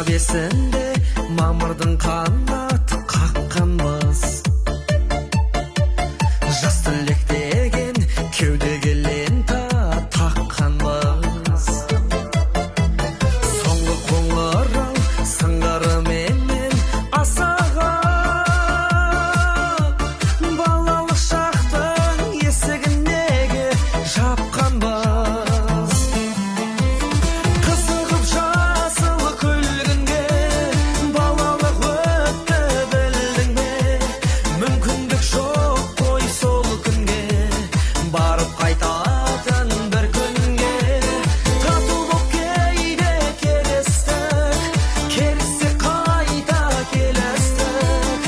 бесінде мамырдың қанаты қаққанбыз. Жас түлек деген кеудеге лента таққанбыз. Соңғы қоңырау сыңғырыменен асаған, балалық шақтың есігіндегі жапқанбыз. Қызығып жасыл күлгінге балалық өтті білдің бе? Мүмкіндік жоқ қой сол күнге, барып қайтатын бір күнге. Тату боп кейде келістік, келіссек қайта келістік.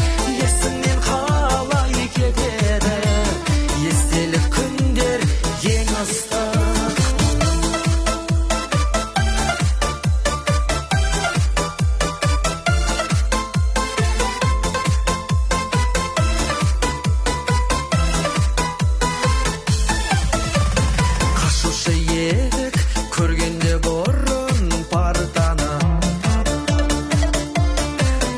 Есіңнен қалай кетеді естелік күндер ең ыстық. Қашушы едік көргенде бұрын партаны,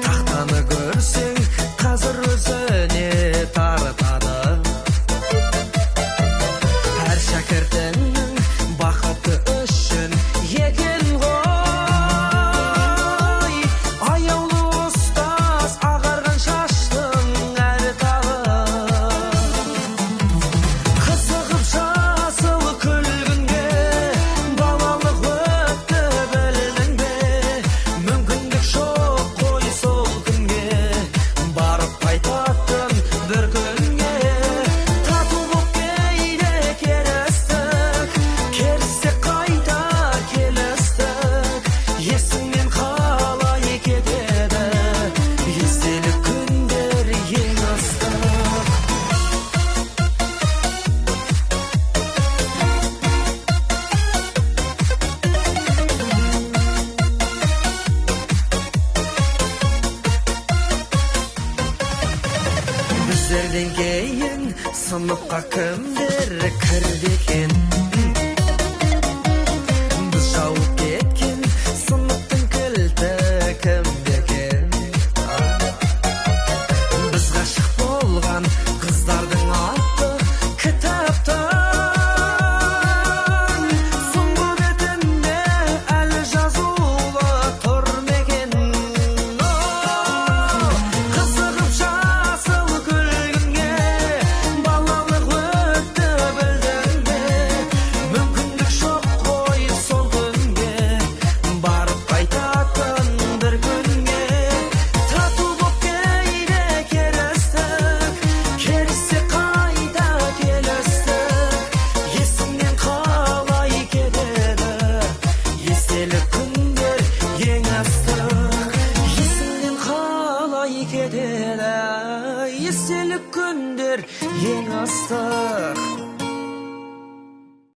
тақтаны көрсең қазір өзіне тартады. Әр шәкіртіңнің бақыты үшін екен ғой, аяулы ұстаз ағарған шаштың әр тағы. Қызығып жасыл күлгінге балалық өтті білдің бе? Мүмкіндік жоқ қой сол күнге, барып қайтатын бір күнге. Тату боп кейде келістік, келіссек қайта келістік. Есіңнен қалай кетеді естелік күндер ең ыстық. Біздерден кейін сыныпқа кімдер кірді екен? Біз жауып кеткен сыныптың кілті кімде екен? Біз ғашық болған қыздардың аты кітаптан соңғы бетінде әлі жазулы тұр ма екен? Қызығып жасыл күлгінге балалық өтті білдің бе? Мүмкіндік жоқ қой сол күнге, барып қайтатын бір күнге. Тату боп кейде келістік, келіссек қайта келістік. Есіңнен қалай кетеді естелік күндер ең ыстық. Есіңнен қалай кетеді естелік күндер ең ыстық.